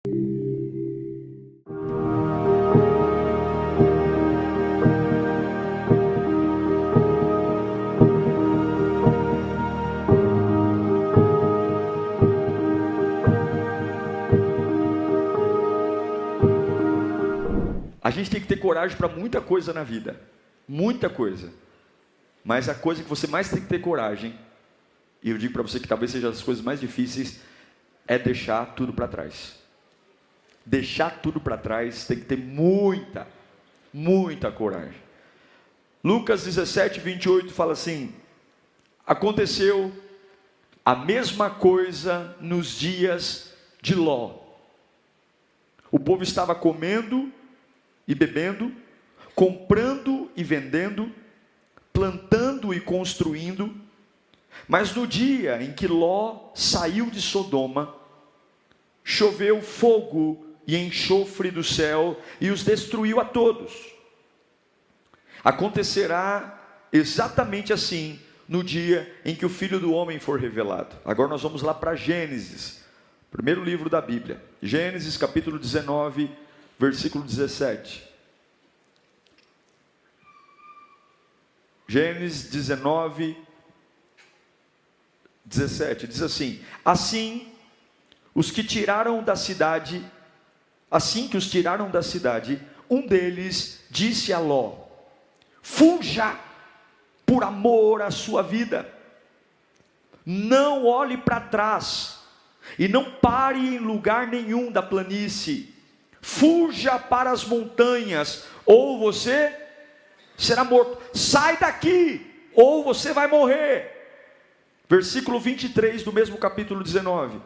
A gente tem que ter coragem para muita coisa na vida, muita coisa, mas a coisa que você mais tem que ter coragem, e eu digo para você que talvez seja das coisas mais difíceis, é deixar tudo para trás. Deixar tudo para trás tem que ter muita coragem. Lucas 17, 28 fala assim: aconteceu a mesma coisa nos dias de Ló. O povo estava comendo e bebendo, comprando e vendendo, plantando e construindo, mas no dia em que Ló saiu de Sodoma, choveu fogo e enxofre do céu e os destruiu a todos. Acontecerá exatamente assim no dia em que o Filho do Homem for revelado. Agora nós vamos lá para Gênesis, primeiro livro da Bíblia, Gênesis capítulo 19, versículo 17. Gênesis 19, 17, diz assim: assim que os tiraram da cidade, um deles disse a Ló: fuja por amor à sua vida, não olhe para trás, e não pare em lugar nenhum da planície, fuja para as montanhas, ou você será morto, sai daqui, ou você vai morrer. Versículo 23 do mesmo capítulo 19,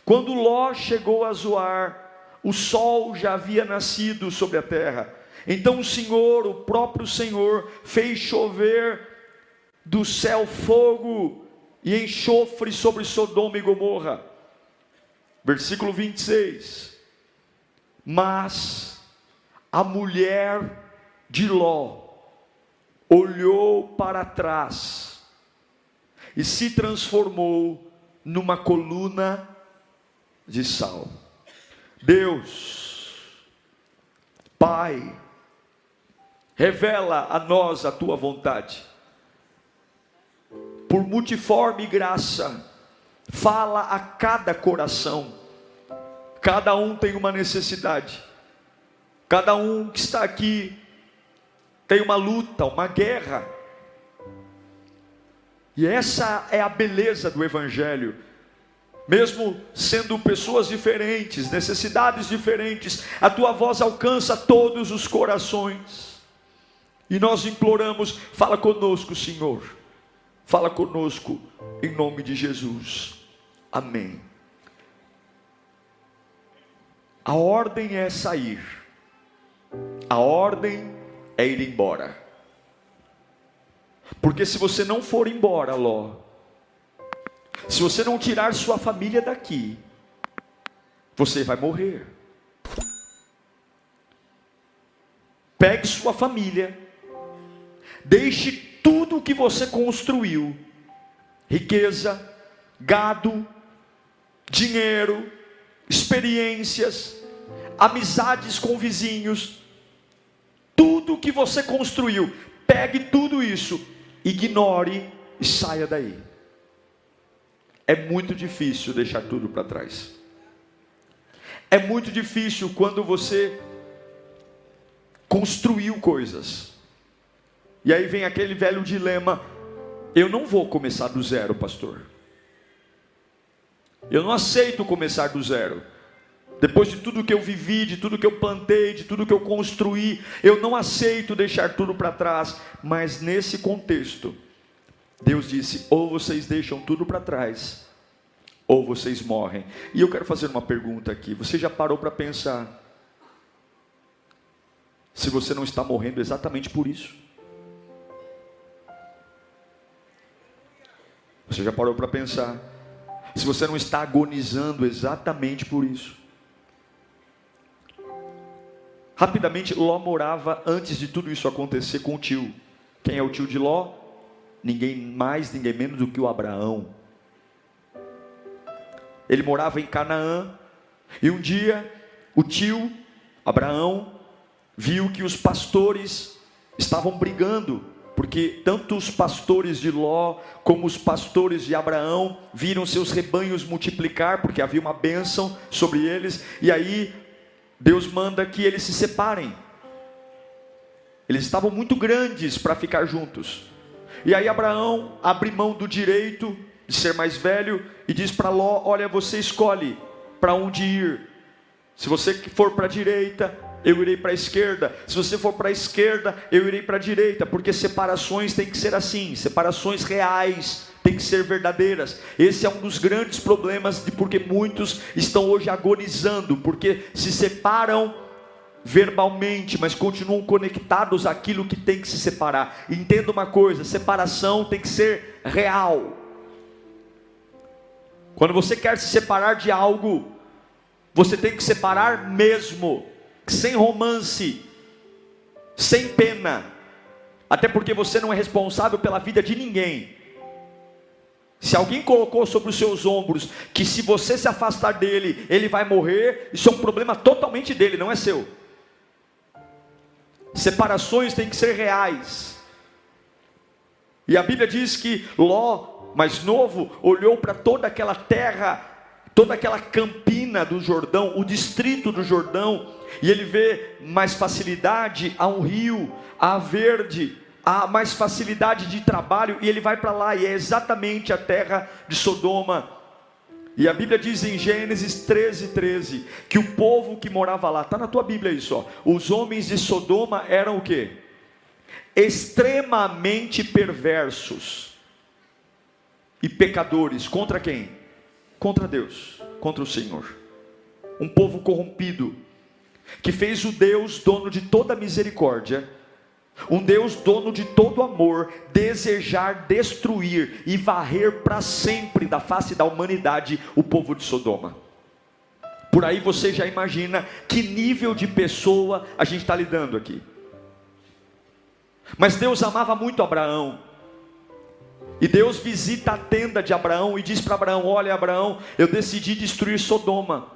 quando Ló chegou a Zoar, o sol já havia nascido sobre a terra, então o Senhor, o próprio Senhor, fez chover do céu fogo e enxofre sobre Sodoma e Gomorra. Versículo 26, mas a mulher de Ló olhou para trás e se transformou numa coluna de sal. Deus, Pai, revela a nós a tua vontade, por multiforme graça, fala a cada coração. Cada um tem uma necessidade, cada um que está aqui tem uma luta, uma guerra, e essa é a beleza do Evangelho. Mesmo sendo pessoas diferentes, necessidades diferentes, a tua voz alcança todos os corações, e nós imploramos: fala conosco, Senhor, fala conosco, em nome de Jesus, amém. A ordem é sair, a ordem é ir embora, porque se você não for embora, Ló, se você não tirar sua família daqui, você vai morrer. Pegue sua família, deixe tudo o que você construiu, riqueza, gado, dinheiro, experiências, amizades com vizinhos, tudo o que você construiu, pegue tudo isso, ignore e saia daí. É muito difícil deixar tudo para trás. É muito difícil quando você construiu coisas, e aí vem aquele velho dilema: eu não vou começar do zero, pastor. Eu não aceito começar do zero. Depois de tudo que eu vivi, de tudo que eu plantei, de tudo que eu construí, eu não aceito deixar tudo para trás. Mas nesse contexto, Deus disse: ou vocês deixam tudo para trás, ou vocês morrem. E eu quero fazer uma pergunta aqui: você já parou para pensar se você não está morrendo exatamente por isso? Você já parou para pensar se você não está agonizando exatamente por isso? Rapidamente, Ló morava, antes de tudo isso acontecer, com o tio. Quem é o tio de Ló? Ninguém mais, ninguém menos do que o Abraão. Ele morava em Canaã, e um dia o tio, Abraão, viu que os pastores estavam brigando, porque tanto os pastores de Ló, como os pastores de Abraão, viram seus rebanhos multiplicar, porque havia uma bênção sobre eles, e aí Deus manda que eles se separem. Eles estavam muito grandes para ficar juntos, e aí Abraão abre mão do direito de ser mais velho, e diz para Ló: olha, você escolhe para onde ir. Se você for para a direita, eu irei para a esquerda. Se você for para a esquerda, eu irei para a direita. Porque separações tem que ser assim, separações reais, tem que ser verdadeiras. Esse é um dos grandes problemas de porque muitos estão hoje agonizando, porque se separam verbalmente, mas continuam conectados àquilo que tem que se separar. Entenda uma coisa: separação tem que ser real. Quando você quer se separar de algo, você tem que separar mesmo, sem romance, sem pena, até porque você não é responsável pela vida de ninguém. Se alguém colocou sobre os seus ombros que se você se afastar dele, ele vai morrer, isso é um problema totalmente dele, não é seu. Separações têm que ser reais. E a Bíblia diz que Ló, mais novo, olhou para toda aquela terra, toda aquela campina do Jordão, o distrito do Jordão, e ele vê mais facilidade a um rio, a verde, há mais facilidade de trabalho, e ele vai para lá, e é exatamente a terra de Sodoma. E a Bíblia diz em Gênesis 13:13, que o povo que morava lá, está na tua Bíblia isso, ó, os homens de Sodoma eram o quê? Extremamente perversos e pecadores. Contra quem? Contra Deus, contra o Senhor. Um povo corrompido, que fez o Deus dono de toda misericórdia, um Deus dono de todo amor, desejar destruir e varrer para sempre da face da humanidade o povo de Sodoma. Por aí você já imagina que nível de pessoa a gente está lidando aqui. Mas Deus amava muito Abraão, e Deus visita a tenda de Abraão e diz para Abraão: olha, Abraão, eu decidi destruir Sodoma.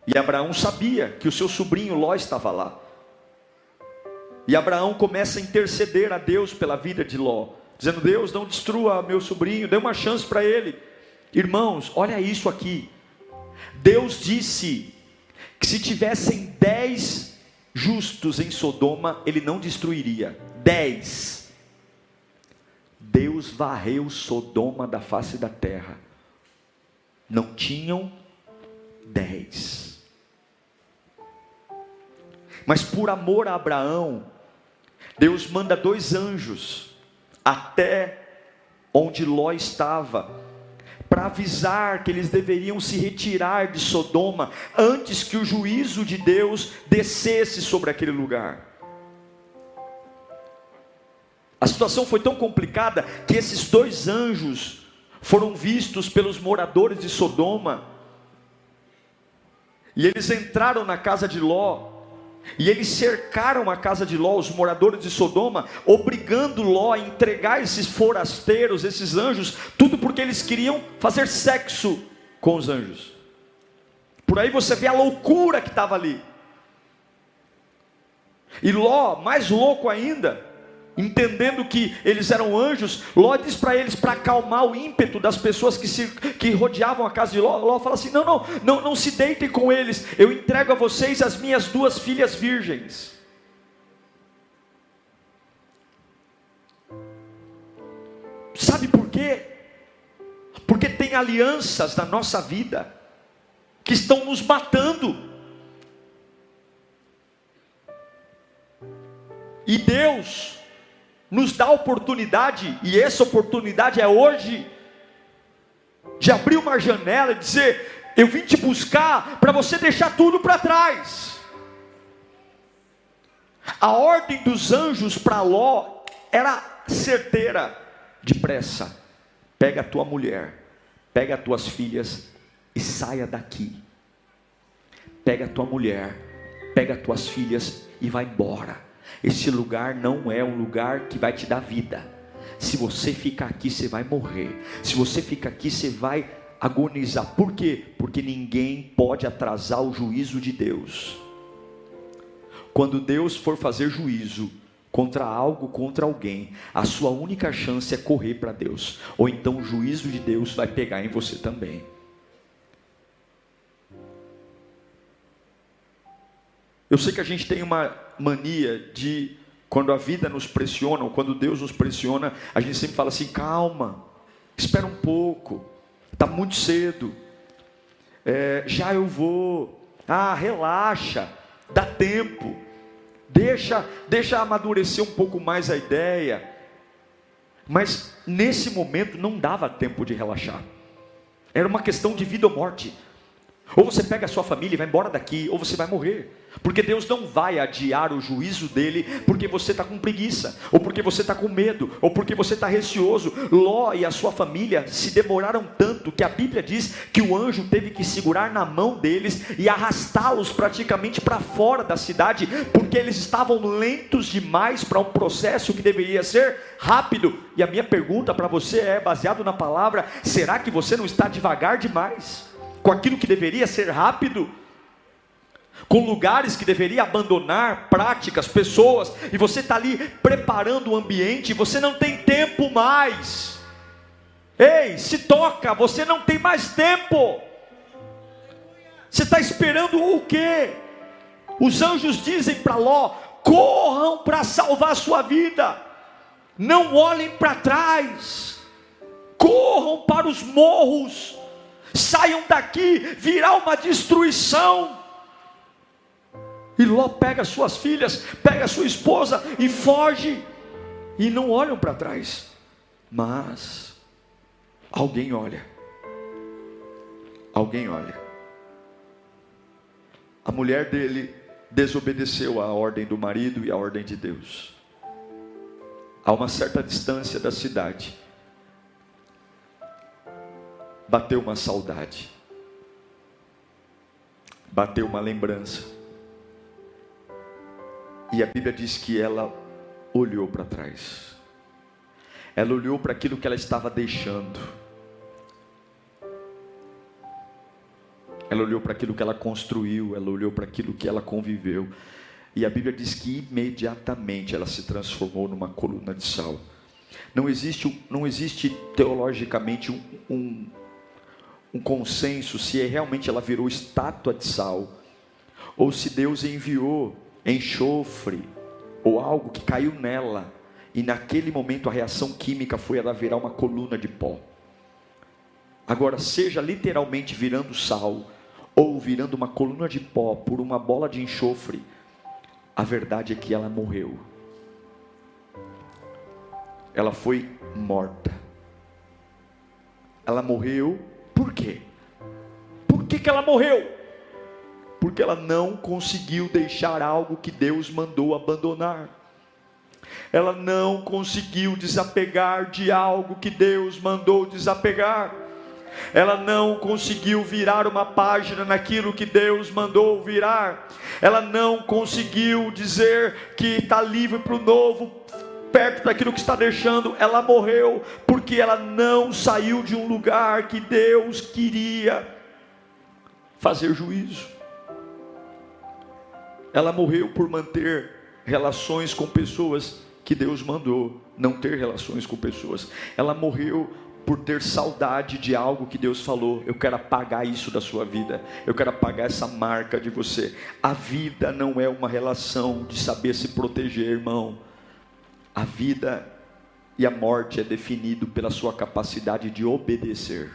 E Abraão sabia que o seu sobrinho Ló estava lá. E Abraão começa a interceder a Deus pela vida de Ló, dizendo: Deus, não destrua meu sobrinho, dê uma chance para ele. Irmãos, olha isso aqui. Deus disse que se tivessem 10 justos em Sodoma, ele não destruiria. 10. Deus varreu Sodoma da face da terra. Não tinham 10. Mas por amor a Abraão, Deus manda 2 anjos até onde Ló estava, para avisar que eles deveriam se retirar de Sodoma antes que o juízo de Deus descesse sobre aquele lugar. A situação foi tão complicada que esses 2 anjos foram vistos pelos moradores de Sodoma, e eles entraram na casa de Ló, e eles cercaram a casa de Ló, os moradores de Sodoma, obrigando Ló a entregar esses forasteiros, esses anjos, tudo porque eles queriam fazer sexo com os anjos. Por aí você vê a loucura que estava ali. E Ló, mais louco ainda, entendendo que eles eram anjos, Ló diz para eles, para acalmar o ímpeto das pessoas que rodeavam a casa de Ló, Ló fala assim: não se deitem com eles, eu entrego a vocês as minhas 2 filhas virgens. Sabe por quê? Porque tem alianças na nossa vida que estão nos matando, e Deus nos dá a oportunidade, e essa oportunidade é hoje, de abrir uma janela e dizer: eu vim te buscar para você deixar tudo para trás. A ordem dos anjos para Ló era certeira: depressa, pega a tua mulher, pega as tuas filhas e saia daqui. Pega a tua mulher, pega as tuas filhas e vai embora. Esse lugar não é um lugar que vai te dar vida. Se você ficar aqui, você vai morrer. Se você ficar aqui, você vai agonizar. Por quê? Porque ninguém pode atrasar o juízo de Deus. Quando Deus for fazer juízo contra algo, contra alguém, a sua única chance é correr para Deus, ou então o juízo de Deus vai pegar em você também. Eu sei que a gente tem uma mania de, quando a vida nos pressiona, ou quando Deus nos pressiona, a gente sempre fala assim: calma, espera um pouco, está muito cedo, já eu vou, relaxa, dá tempo, deixa amadurecer um pouco mais a ideia. Mas nesse momento não dava tempo de relaxar, era uma questão de vida ou morte. Ou você pega a sua família e vai embora daqui, ou você vai morrer. Porque Deus não vai adiar o juízo dele porque você está com preguiça, ou porque você está com medo, ou porque você está receoso. Ló e a sua família se demoraram tanto que a Bíblia diz que o anjo teve que segurar na mão deles e arrastá-los praticamente para fora da cidade, porque eles estavam lentos demais para um processo que deveria ser rápido. E a minha pergunta para você é, baseado na palavra: será que você não está devagar demais com aquilo que deveria ser rápido? Com lugares que deveria abandonar, práticas, pessoas, e você está ali preparando o ambiente, você não tem tempo mais. Ei, se toca, você não tem mais tempo. Você está esperando o quê? Os anjos dizem para Ló: corram para salvar a sua vida, não olhem para trás, corram para os morros, saiam daqui, virá uma destruição. E Ló pega suas filhas, pega sua esposa e foge, e não olham para trás. Mas alguém olha. A mulher dele desobedeceu à ordem do marido e à ordem de Deus. A uma certa distância da cidade, bateu uma saudade, bateu uma lembrança. E a Bíblia diz que ela olhou para trás. Ela olhou para aquilo que ela estava deixando. Ela olhou para aquilo que ela construiu. Ela olhou para aquilo que ela conviveu. E a Bíblia diz que imediatamente ela se transformou numa coluna de sal. Não existe teologicamente um consenso se realmente ela virou estátua de sal, ou se Deus enviou enxofre ou algo que caiu nela, e naquele momento a reação química foi ela virar uma coluna de pó. Agora, seja literalmente virando sal ou virando uma coluna de pó por uma bola de enxofre, a verdade é que ela morreu. Ela foi morta. Ela morreu. Por quê? Por que ela morreu? Porque ela não conseguiu deixar algo que Deus mandou abandonar. Ela não conseguiu desapegar de algo que Deus mandou desapegar. Ela não conseguiu virar uma página naquilo que Deus mandou virar. Ela não conseguiu dizer que está livre para o novo, perto daquilo que está deixando. Ela morreu porque ela não saiu de um lugar que Deus queria fazer juízo. Ela morreu por manter relações com pessoas que Deus mandou não ter relações com pessoas. Ela morreu por ter saudade de algo que Deus falou: eu quero apagar isso da sua vida, eu quero apagar essa marca de você. A vida não é uma relação de saber se proteger, irmão. A vida e a morte é definido pela sua capacidade de obedecer.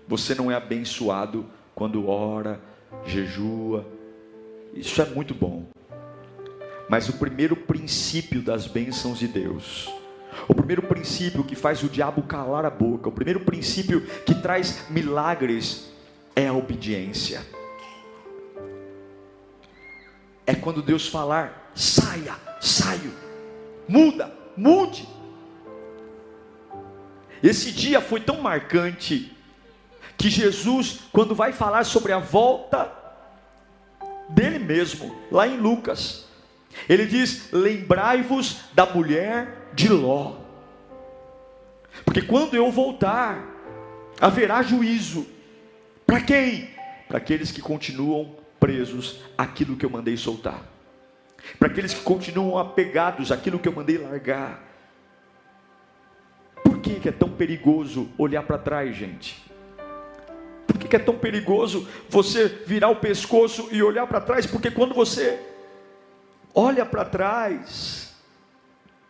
Você não é abençoado quando ora, jejua. Isso é muito bom. Mas o primeiro princípio das bênçãos de Deus, o primeiro princípio que faz o diabo calar a boca, o primeiro princípio que traz milagres, é a obediência. É quando Deus falar: saia, saio, mude. Esse dia foi tão marcante que Jesus, quando vai falar sobre a volta dele mesmo, lá em Lucas, ele diz: lembrai-vos da mulher de Ló, porque quando eu voltar, Haverá juízo. Para quem? Para aqueles que continuam presos àquilo que eu mandei soltar. Para aqueles que continuam apegados àquilo que eu mandei largar. Por que é tão perigoso olhar para trás, gente? Por que é tão perigoso você virar o pescoço e olhar para trás? Porque quando você olha para trás,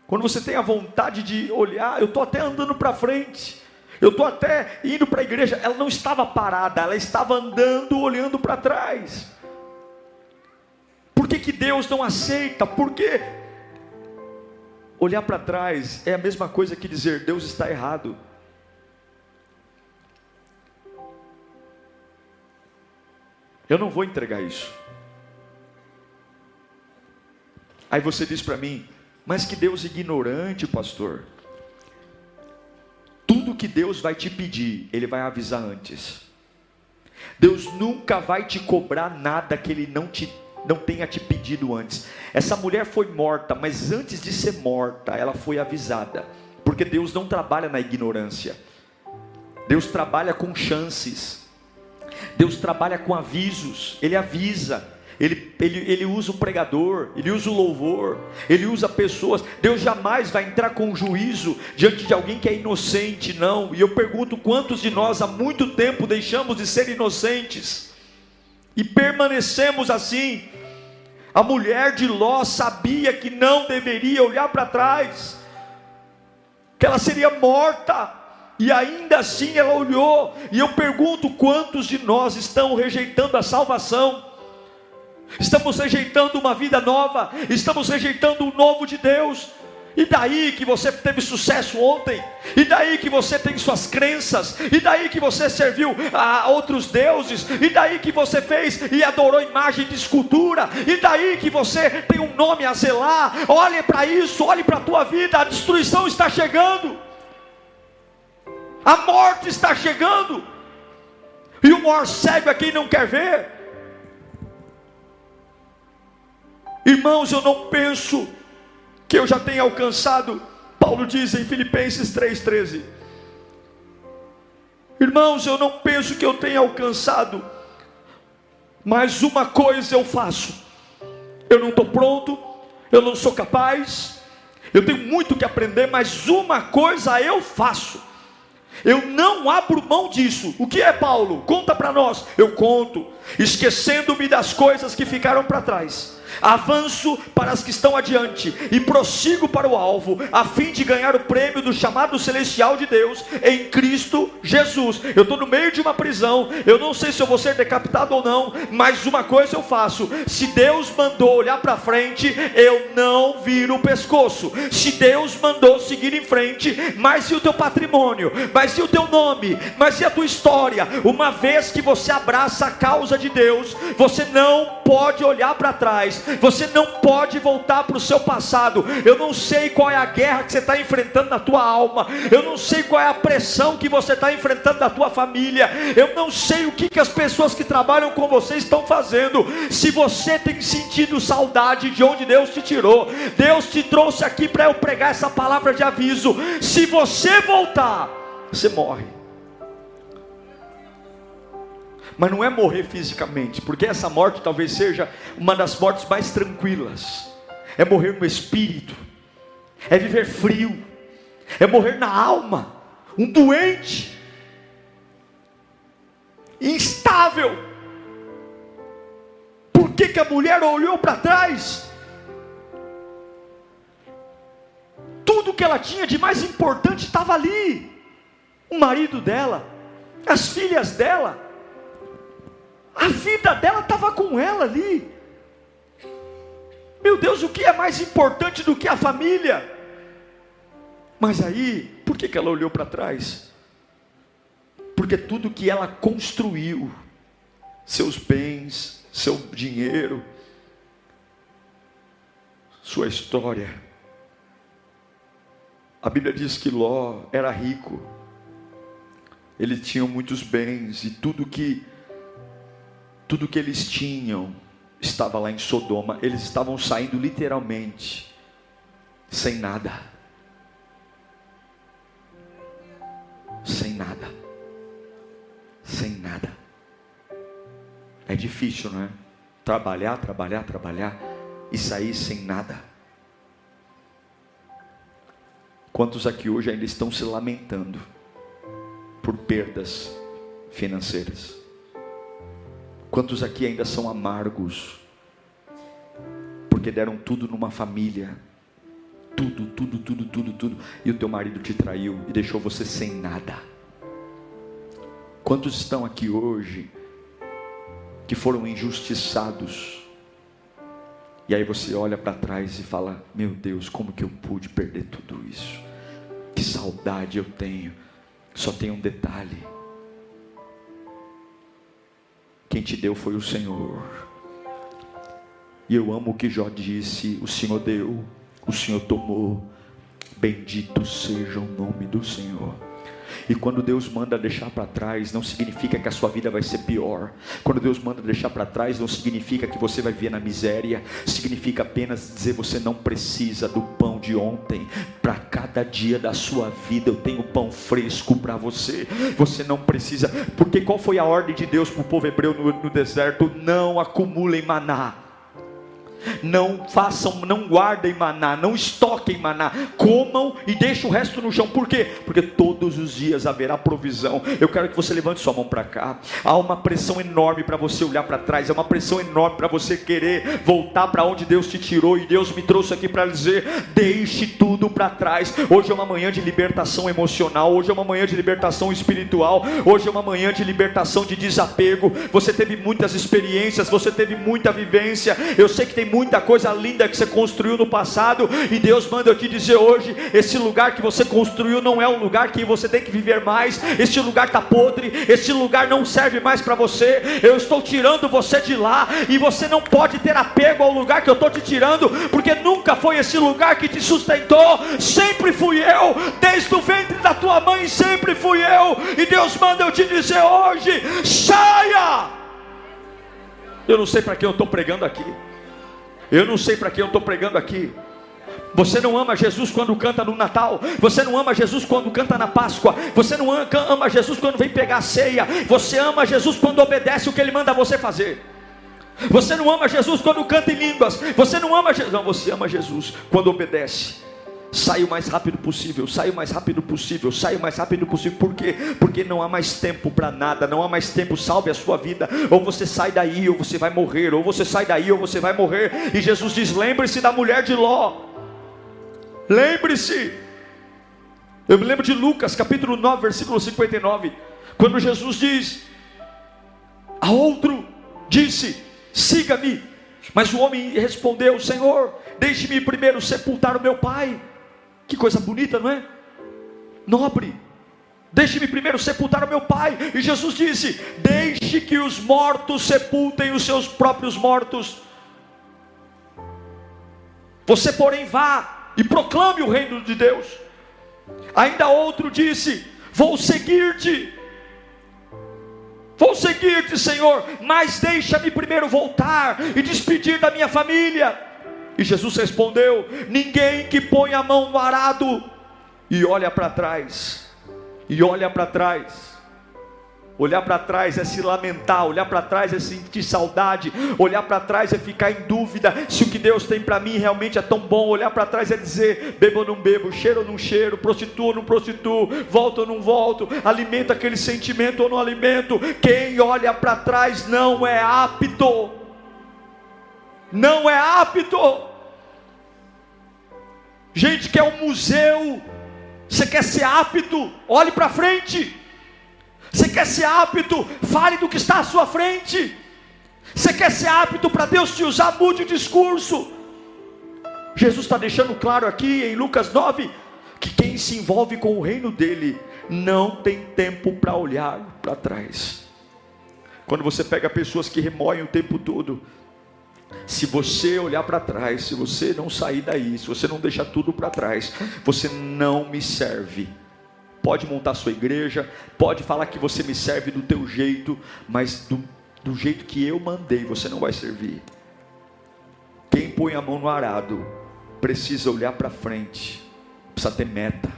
quando você tem a vontade de olhar, eu estou até andando para frente, eu estou até indo para a igreja, ela não estava parada, ela estava andando, olhando para trás. Por que Deus não aceita? Porque olhar para trás é a mesma coisa que dizer, Deus está errado. Eu não vou entregar isso. Aí você diz para mim, mas que Deus ignorante, pastor. Tudo que Deus vai te pedir, Ele vai avisar antes. Deus nunca vai te cobrar nada que Ele não tenha te pedido antes. Essa mulher foi morta, mas antes de ser morta, ela foi avisada. Porque Deus não trabalha na ignorância. Deus trabalha com chances. Deus trabalha com avisos. Ele avisa. Ele usa o pregador, Ele usa o louvor, Ele usa pessoas. Deus jamais vai entrar com juízo diante de alguém que é inocente, não. E eu pergunto, quantos de nós há muito tempo deixamos de ser inocentes e permanecemos assim? A mulher de Ló sabia que não deveria olhar para trás, que ela seria morta, e ainda assim ela olhou. E eu pergunto, quantos de nós estão rejeitando a salvação? Estamos rejeitando uma vida nova, estamos rejeitando o novo de Deus. E daí que você teve sucesso ontem? E daí que você tem suas crenças? E daí que você serviu a outros deuses? E daí que você fez e adorou imagem de escultura? E daí que você tem um nome a zelar? Olhe para isso, olhe para a tua vida. A destruição está chegando, a morte está chegando, e o maior cego é quem não quer ver. Irmãos, eu não penso que eu já tenha alcançado. Paulo diz em Filipenses 3,13: irmãos, eu não penso que eu tenha alcançado, mas uma coisa eu faço. Eu não estou pronto, eu não sou capaz, eu tenho muito que aprender, mas uma coisa eu faço, eu não abro mão disso. O que é, Paulo? Conta para nós. Eu conto, esquecendo-me das coisas que ficaram para trás, avanço para as que estão adiante e prossigo para o alvo, a fim de ganhar o prêmio do chamado celestial de Deus em Cristo Jesus. Eu estou no meio de uma prisão, eu não sei se eu vou ser decapitado ou não, mas uma coisa eu faço: se Deus mandou olhar para frente, eu não viro o pescoço. Se Deus mandou seguir em frente, mas e o teu patrimônio? Mas e o teu nome? Mas e a tua história? Uma vez que você abraça a causa de Deus, você não pode olhar para trás, você não pode voltar para o seu passado. Eu não sei qual é a guerra que você está enfrentando na tua alma, eu não sei qual é a pressão que você está enfrentando na tua família, eu não sei o que as pessoas que trabalham com você estão fazendo. Se você tem sentido saudade de onde Deus te tirou, Deus te trouxe aqui para eu pregar essa palavra de aviso. Se você voltar, você morre. Mas não é morrer fisicamente, porque essa morte talvez seja uma das mortes mais tranquilas. É morrer no espírito, é viver frio, é morrer na alma, um doente, instável. Por que a mulher olhou para trás? Tudo que ela tinha de mais importante estava ali. O marido dela, as filhas dela, a vida dela estava com ela ali. Meu Deus, o que é mais importante do que a família? Mas aí, por que ela olhou para trás? Porque tudo que ela construiu, seus bens, seu dinheiro, sua história. A Bíblia diz que Ló era rico, eles tinham muitos bens, e tudo que eles tinham estava lá em Sodoma. Eles estavam saindo literalmente sem nada, sem nada. sem nada. É difícil, não é? Trabalhar e sair sem nada. Quantos aqui hoje ainda estão se lamentando por perdas financeiras? Quantos aqui ainda são amargos porque deram tudo numa família? Tudo, e o teu marido te traiu e deixou você sem nada? Quantos estão aqui hoje que foram injustiçados? E aí você olha para trás e fala: meu Deus, como que eu pude perder tudo isso? Que saudade eu tenho. Só tem um detalhe: quem te deu foi o Senhor. E eu amo o que Jó disse: o Senhor deu, o Senhor tomou, bendito seja o nome do Senhor. E quando Deus manda deixar para trás, não significa que a sua vida vai ser pior. Quando Deus manda deixar para trás, não significa que você vai viver na miséria. Significa apenas dizer: você não precisa do pão de ontem. Para cada dia da sua vida eu tenho pão fresco para você. Você não precisa. Porque qual foi a ordem de Deus para o povo hebreu no deserto? Não acumulem maná. Não façam, não guardem maná, não estoquem maná, comam e deixem o resto no chão. Por quê? Porque todos os dias haverá provisão. Eu quero que você levante sua mão para cá. Há uma pressão enorme para você olhar para trás, há uma pressão enorme para você querer voltar para onde Deus te tirou. E Deus me trouxe aqui para dizer: deixe tudo para trás. Hoje é uma manhã de libertação emocional, hoje é uma manhã de libertação espiritual, hoje é uma manhã de libertação de desapego. Você teve muitas experiências, você teve muita vivência. Eu sei que tem muita coisa linda que você construiu no passado, e Deus manda eu te dizer hoje: esse lugar que você construiu não é um lugar que você tem que viver mais. Esse lugar está podre, esse lugar não serve mais para você. Eu estou tirando você de lá, e você não pode ter apego ao lugar que eu estou te tirando, porque nunca foi esse lugar que te sustentou. Sempre fui eu, desde o ventre da tua mãe sempre fui eu. E Deus manda eu te dizer hoje: saia. Eu não sei para quem eu estou pregando aqui. Eu não sei para quem eu estou pregando aqui. Você não ama Jesus quando canta no Natal. Você não ama Jesus quando canta na Páscoa. Você não ama Jesus quando vem pegar a ceia. Você ama Jesus quando obedece o que Ele manda você fazer. Você não ama Jesus quando canta em línguas. Você não ama Jesus. Não, você ama Jesus quando obedece. Sai o mais rápido possível, sai o mais rápido possível, sai o mais rápido possível. Por quê? Porque não há mais tempo para nada, não há mais tempo. Salve a sua vida. Ou você sai daí ou você vai morrer, ou você sai daí ou você vai morrer. E Jesus diz: lembre-se da mulher de Ló. Lembre-se. Eu me lembro de Lucas capítulo 9 versículo 59, quando Jesus diz: a outro disse: siga-me. Mas o homem respondeu: Senhor, deixe-me primeiro sepultar o meu pai. Que coisa bonita, não é? Nobre. Deixe-me primeiro sepultar o meu pai. E Jesus disse: deixe que os mortos sepultem os seus próprios mortos. Você, porém, vá e proclame o reino de Deus. Ainda outro disse: vou seguir-te. Vou seguir-te, Senhor, mas deixa-me primeiro voltar e despedir da minha família. E Jesus respondeu: ninguém que põe a mão no arado e olha para trás, olhar para trás é se lamentar, olhar para trás é sentir saudade, olhar para trás é ficar em dúvida se o que Deus tem para mim realmente é tão bom. Olhar para trás é dizer: bebo ou não bebo, cheiro ou não cheiro, prostituo ou não prostituo, volto ou não volto, alimento aquele sentimento ou não alimento. Quem olha para trás não é apto. Não é apto. Gente, quer um museu. Você quer ser apto? Olhe para frente. Você quer ser apto? Fale do que está à sua frente. Você quer ser apto para Deus te usar? Mude o discurso. Jesus está deixando claro aqui em Lucas 9 que quem se envolve com o reino dele não tem tempo para olhar para trás. Quando você pega pessoas que remoem o tempo todo, se você olhar para trás, se você não sair daí, se você não deixar tudo para trás, você não me serve. Pode montar sua igreja, pode falar que você me serve do teu jeito, mas do jeito que eu mandei, você não vai servir. Quem põe a mão no arado precisa olhar para frente, precisa ter meta.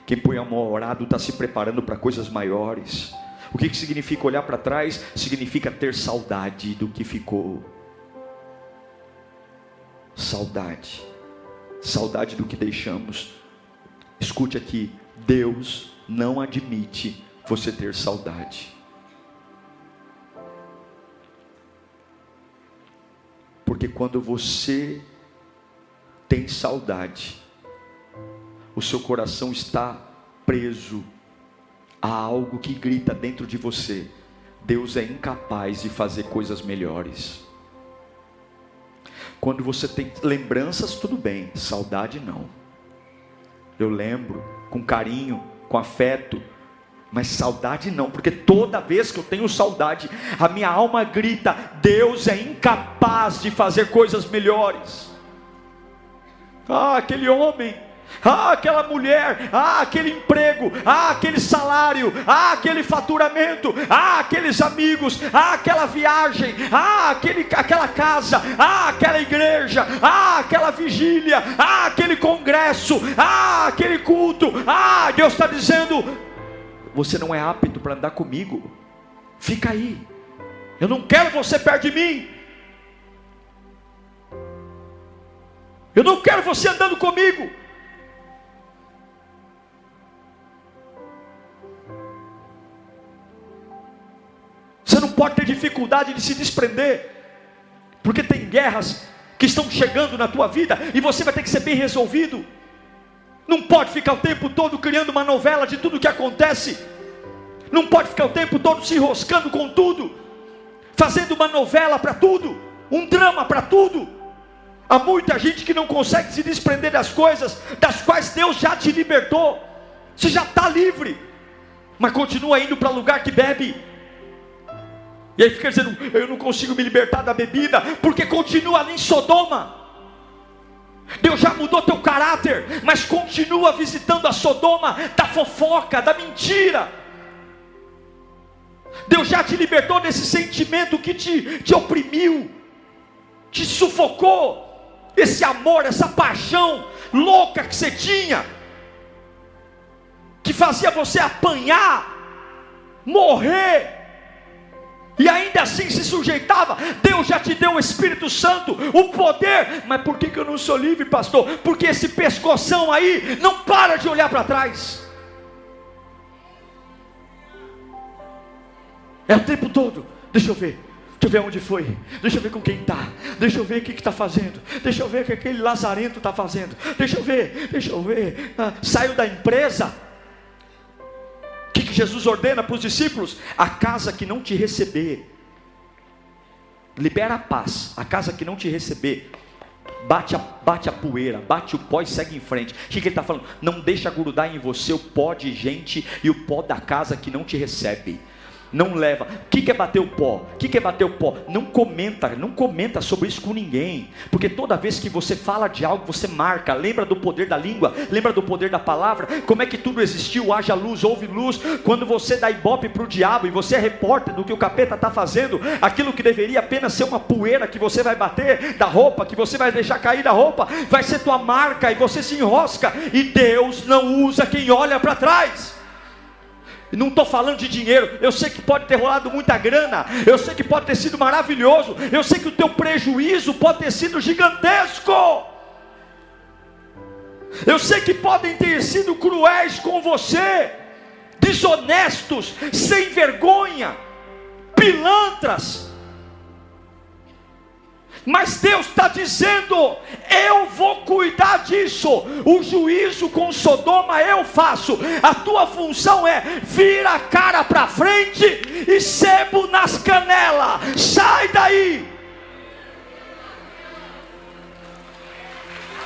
Quem põe a mão no arado está se preparando para coisas maiores. O que significa olhar para trás? Significa ter saudade do que ficou. Saudade. Saudade do que deixamos. Escute aqui, Deus não admite você ter saudade. Porque quando você tem saudade, o seu coração está preso a algo que grita dentro de você: Deus é incapaz de fazer coisas melhores. Quando você tem lembranças, tudo bem, saudade não. Eu lembro com carinho, com afeto, mas saudade não, porque toda vez que eu tenho saudade, a minha alma grita: Deus é incapaz de fazer coisas melhores. Ah, aquele homem, ah, aquela mulher, ah, aquele emprego, ah, aquele salário, ah, aquele faturamento, ah, aqueles amigos, ah, aquela viagem, ah, aquela casa, ah, aquela igreja, ah, aquela vigília, ah, aquele congresso, ah, aquele culto. Ah, Deus está dizendo: você não é apto para andar comigo, fica aí, eu não quero você perto de mim, eu não quero você andando comigo. Você não pode ter dificuldade de se desprender, porque tem guerras que estão chegando na tua vida, e você vai ter que ser bem resolvido. Não pode ficar o tempo todo criando uma novela de tudo que acontece, não pode ficar o tempo todo se enroscando com tudo, fazendo uma novela para tudo, um drama para tudo. Há muita gente que não consegue se desprender das coisas das quais Deus já te libertou. Você já está livre, mas continua indo para lugar que bebe. E aí fica dizendo: eu não consigo me libertar da bebida, porque continua ali em Sodoma. Deus já mudou teu caráter, mas continua visitando a Sodoma da fofoca, da mentira. Deus já te libertou desse sentimento que te oprimiu, te sufocou. Esse amor, essa paixão louca que você tinha, que fazia você apanhar, morrer, e ainda assim se sujeitava. Deus já te deu o Espírito Santo, o poder. Mas por que eu não sou livre, pastor? Porque esse pescoção aí não para de olhar para trás. É o tempo todo: deixa eu ver onde foi, deixa eu ver com quem está, deixa eu ver o que está fazendo, deixa eu ver o que aquele lazarento está fazendo, deixa eu ver, saiu da empresa. O que Jesus ordena para os discípulos? A casa que não te receber, libera a paz. A casa que não te receber, bate a poeira, bate o pó e segue em frente. O que ele está falando? Não deixa grudar em você o pó de gente e o pó da casa que não te recebe. Não leva. O que é bater o pó? O que é bater o pó? Não comenta sobre isso com ninguém, porque toda vez que você fala de algo, você marca. Lembra do poder da língua? Lembra do poder da palavra? Como é que tudo existiu? Haja luz, houve luz. Quando você dá ibope para o diabo e você é repórter do que o capeta está fazendo, aquilo que deveria apenas ser uma poeira que você vai bater da roupa, que você vai deixar cair da roupa, vai ser tua marca, e você se enrosca. E Deus não usa quem olha para trás. Não estou falando de dinheiro. Eu sei que pode ter rolado muita grana, eu sei que pode ter sido maravilhoso, eu sei que o teu prejuízo pode ter sido gigantesco, eu sei que podem ter sido cruéis com você, desonestos, sem vergonha, pilantras. Mas Deus está dizendo: eu vou cuidar disso. O juízo com Sodoma eu faço. A tua função é vira a cara para frente e sebo nas canelas. Sai daí.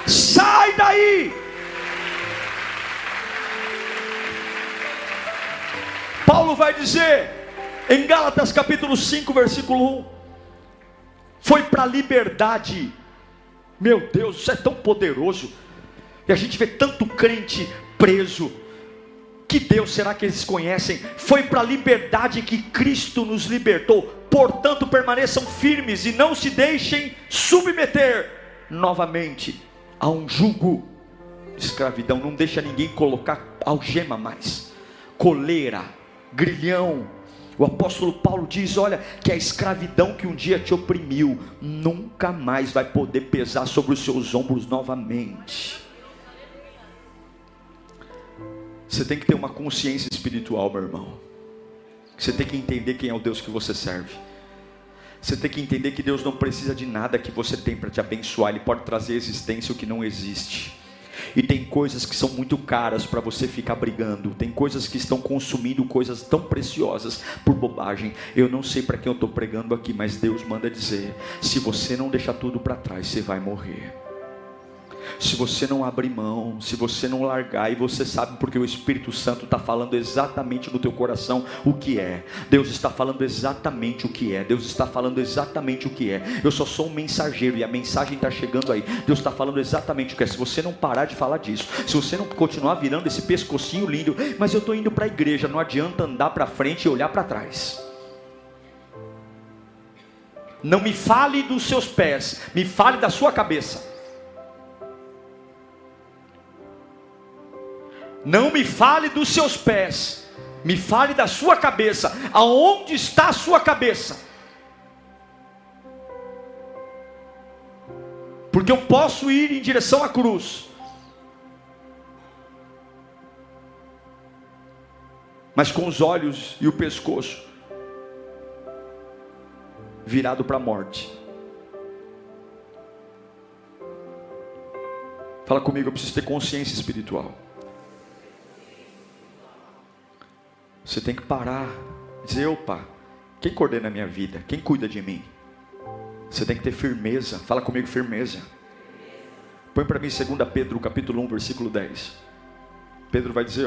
Sai daí. Paulo vai dizer em Gálatas capítulo 5 versículo 1: foi para a liberdade. Meu Deus, isso é tão poderoso. E a gente vê tanto crente preso. Que Deus será que eles conhecem? Foi para a liberdade que Cristo nos libertou. Portanto, permaneçam firmes e não se deixem submeter novamente a um jugo de escravidão. Não deixa ninguém colocar algema mais, coleira, grilhão, O apóstolo Paulo diz, olha, que a escravidão que um dia te oprimiu, nunca mais vai poder pesar sobre os seus ombros novamente. Você tem que ter uma consciência espiritual, meu irmão. Você tem que entender quem é o Deus que você serve. Você tem que entender que Deus não precisa de nada que você tem para te abençoar. Ele pode trazer existência o que não existe. E tem coisas que são muito caras para você ficar brigando. Tem coisas que estão consumindo coisas tão preciosas por bobagem. Eu não sei para quem eu estou pregando aqui, mas Deus manda dizer: se você não deixar tudo para trás, você vai morrer. Se você não abrir mão, se você não largar, e você sabe porque o Espírito Santo está falando exatamente no teu coração o que é. Deus está falando exatamente o que é. Deus está falando exatamente o que é. Eu só sou um mensageiro e a mensagem está chegando aí. Deus está falando exatamente o que é. Se você não parar de falar disso, se você não continuar virando esse pescocinho lindo, mas eu estou indo para a igreja, não adianta andar para frente e olhar para trás. Não me fale dos seus pés, me fale da sua cabeça. Não me fale dos seus pés, me fale da sua cabeça. Aonde está a sua cabeça? Porque eu posso ir em direção à cruz, mas com os olhos e o pescoço virado para a morte. Fala comigo, eu preciso ter consciência espiritual. Você tem que parar, dizer: opa, quem coordena a minha vida? Quem cuida de mim? Você tem que ter firmeza. Fala comigo, firmeza. Põe para mim 2 Pedro capítulo 1, versículo 10. Pedro vai dizer,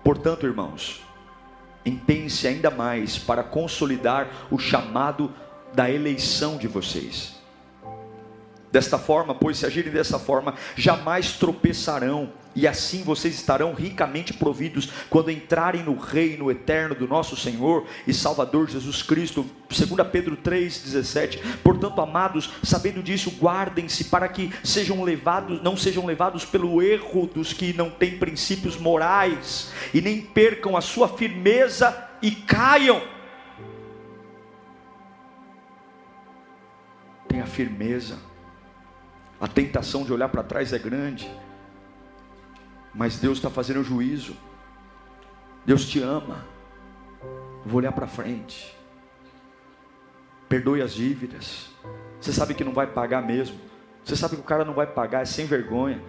portanto, irmãos, empenhem-se ainda mais para consolidar o chamado da eleição de vocês. Desta forma, pois se agirem dessa forma, jamais tropeçarão, e assim vocês estarão ricamente providos quando entrarem no reino eterno do nosso Senhor e Salvador Jesus Cristo. 2 Pedro 3,17. Portanto, amados, sabendo disso, guardem-se para que não sejam levados pelo erro dos que não têm princípios morais, e nem percam a sua firmeza e caiam. Tenha firmeza. A tentação de olhar para trás é grande, mas Deus está fazendo juízo. Deus te ama. Eu vou olhar para frente. Perdoe as dívidas. Você sabe que não vai pagar mesmo. Você sabe que o cara não vai pagar, é sem vergonha.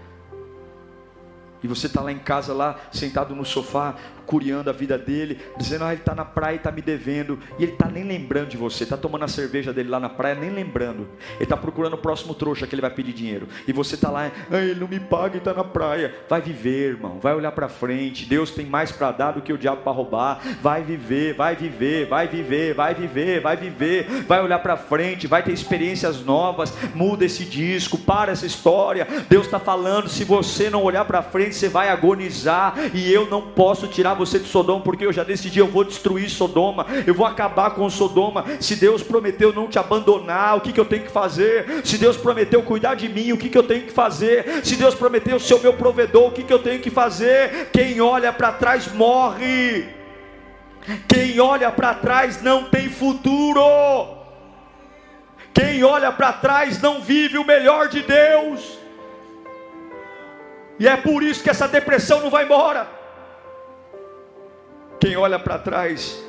E você está lá em casa, lá sentado no sofá, curiando a vida dele, dizendo: ele está na praia e está me devendo. E ele está nem lembrando de você, está tomando a cerveja dele lá na praia, nem lembrando. Ele está procurando o próximo trouxa que ele vai pedir dinheiro. E você está lá: ele não me paga e está na praia. Vai viver, irmão, vai olhar para frente. Deus tem mais para dar do que o diabo para roubar. Vai viver, vai viver, vai viver, vai viver, vai viver. Vai olhar para frente, vai ter experiências novas. Muda esse disco, para essa história. Deus está falando: se você não olhar para frente, você vai agonizar. E eu não posso tirar você de Sodoma, porque eu já decidi, eu vou destruir Sodoma, eu vou acabar com Sodoma. Se Deus prometeu não te abandonar, o que eu tenho que fazer? Se Deus prometeu cuidar de mim, o que eu tenho que fazer? Se Deus prometeu ser o meu provedor, o que eu tenho que fazer? Quem olha para trás morre. Quem olha para trás não tem futuro. Quem olha para trás não vive o melhor de Deus. E é por isso que essa depressão não vai embora. Quem olha para trás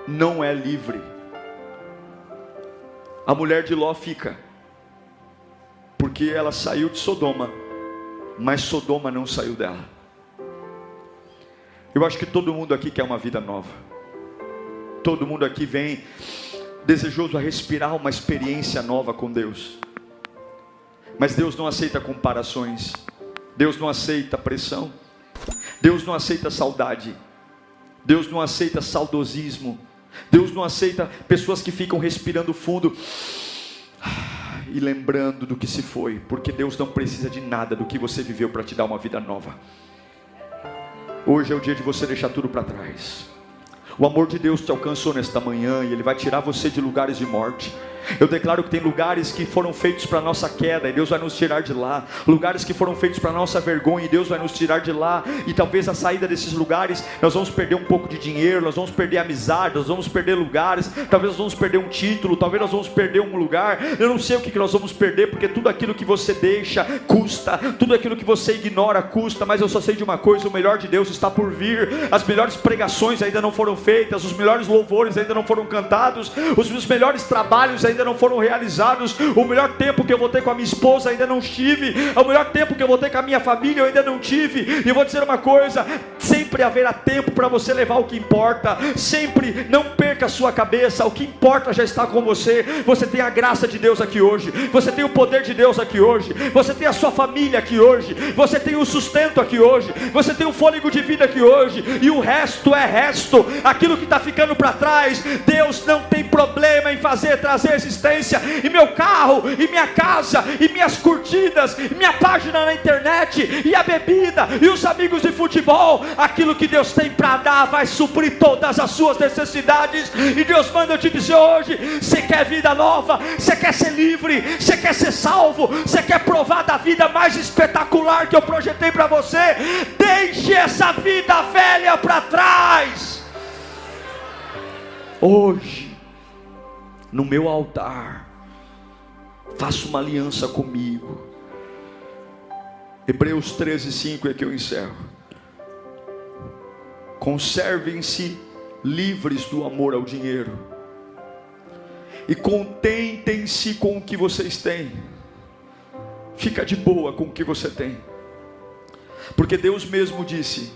não é livre. A mulher de Ló fica, porque ela saiu de Sodoma, mas Sodoma não saiu dela. Eu acho que todo mundo aqui quer uma vida nova. Todo mundo aqui vem desejoso a respirar uma experiência nova com Deus. Mas Deus não aceita comparações. Deus não aceita pressão. Deus não aceita saudade. Deus não aceita saudosismo. Deus não aceita pessoas que ficam respirando fundo e lembrando do que se foi, porque Deus não precisa de nada do que você viveu para te dar uma vida nova. Hoje é o dia de você deixar tudo para trás. O amor de Deus te alcançou nesta manhã e Ele vai tirar você de lugares de morte. Eu declaro que tem lugares que foram feitos para a nossa queda, e Deus vai nos tirar de lá. Lugares que foram feitos para a nossa vergonha, e Deus vai nos tirar de lá. E talvez a saída desses lugares, nós vamos perder um pouco de dinheiro, nós vamos perder amizade, nós vamos perder lugares, talvez nós vamos perder um título, talvez nós vamos perder um lugar. Eu não sei o que nós vamos perder, porque tudo aquilo que você deixa custa, tudo aquilo que você ignora custa. Mas eu só sei de uma coisa: o melhor de Deus está por vir. As melhores pregações ainda não foram feitas, os melhores louvores ainda não foram cantados, os melhores trabalhos ainda não foram realizados. O melhor tempo que eu vou ter com a minha esposa ainda não tive. O melhor tempo que eu vou ter com a minha família eu ainda não tive. E eu vou dizer uma coisa: sempre haverá tempo para você levar o que importa. Sempre, não perca a sua cabeça. O que importa já está com você. Você tem a graça de Deus aqui hoje, você tem o poder de Deus aqui hoje, você tem a sua família aqui hoje, você tem o sustento aqui hoje, você tem o fôlego de vida aqui hoje. E o resto é resto. Aquilo que está ficando para trás, Deus não tem problema em trazer existência. E meu carro, e minha casa, e minhas curtidas, e minha página na internet, e a bebida, e os amigos de futebol. Aquilo que Deus tem para dar vai suprir todas as suas necessidades. E Deus manda eu te dizer hoje: você quer vida nova, você quer ser livre, você quer ser salvo, você quer provar da vida mais espetacular que eu projetei para você? Deixe essa vida velha para trás. Hoje, no meu altar, faça uma aliança comigo. Hebreus 13:5 é que eu encerro. Conservem-se livres do amor ao dinheiro, e contentem-se com o que vocês têm. Fica de boa com o que você tem, porque Deus mesmo disse.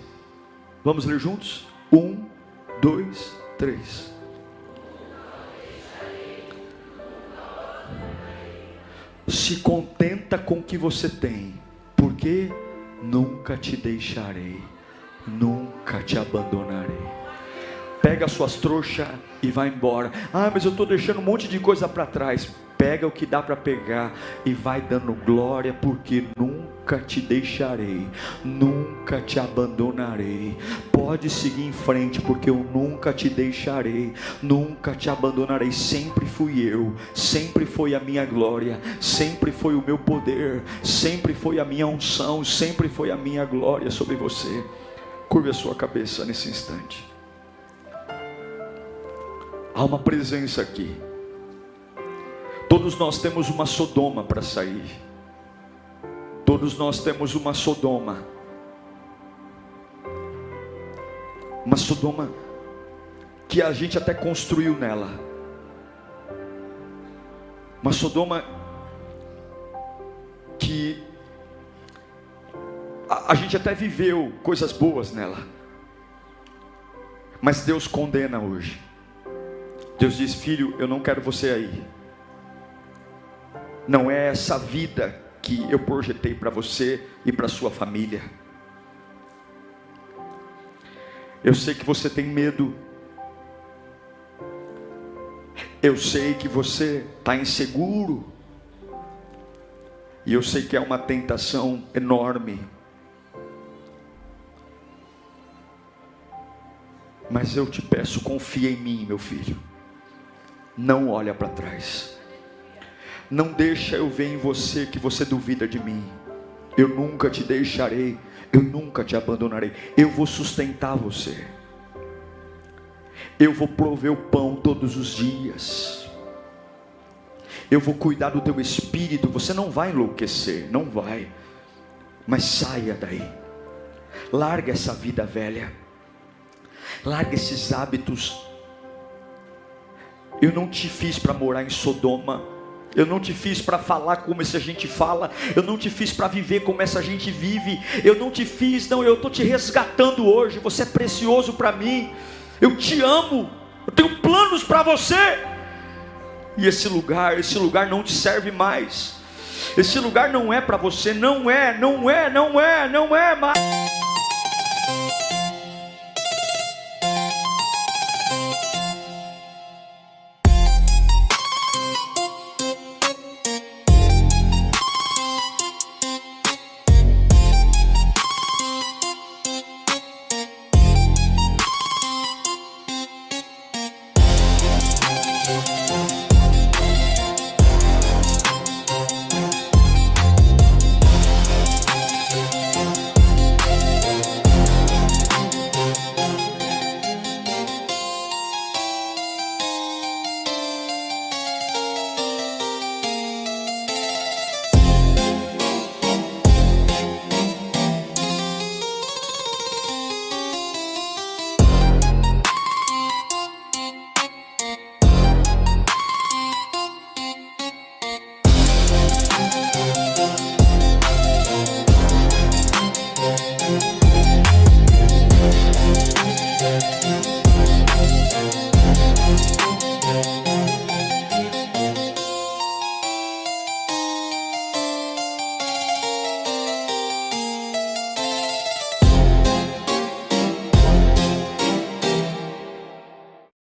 Vamos ler juntos? 1, 2, 3. Se contenta com o que você tem, porque nunca te deixarei, nunca te abandonarei. Pega as suas trouxas e vai embora. Ah, mas eu estou deixando um monte de coisa para trás. Pega o que dá para pegar e vai dando glória, porque nunca te deixarei, nunca te abandonarei. Pode seguir em frente, porque eu nunca te deixarei, nunca te abandonarei. Sempre fui eu, sempre foi a minha glória, sempre foi o meu poder, sempre foi a minha unção, sempre foi a minha glória sobre você. Curve a sua cabeça nesse instante. Há uma presença aqui. Todos nós temos uma Sodoma para sair. Todos nós temos uma Sodoma. Uma Sodoma que a gente até construiu nela. Uma Sodoma que a gente até viveu coisas boas nela. Mas Deus condena hoje. Deus diz: filho, eu não quero você aí. Não é essa vida que eu projetei para você e para sua família. Eu sei que você tem medo. Eu sei que você está inseguro. E eu sei que é uma tentação enorme. Mas eu te peço, confia em mim, meu filho. Não olha para trás. Não deixa eu ver em você que você duvida de mim. Eu nunca te deixarei, eu nunca te abandonarei. Eu vou sustentar você. Eu vou prover o pão todos os dias. Eu vou cuidar do teu espírito. Você não vai enlouquecer, não vai. Mas saia daí. Larga essa vida velha. Larga esses hábitos. Eu não te fiz para morar em Sodoma. Eu não te fiz para falar como essa gente fala. Eu não te fiz para viver como essa gente vive. Eu não te fiz, não. Eu estou te resgatando hoje. Você é precioso para mim. Eu te amo. Eu tenho planos para você. E esse lugar não te serve mais. Esse lugar não é para você. Não é mais.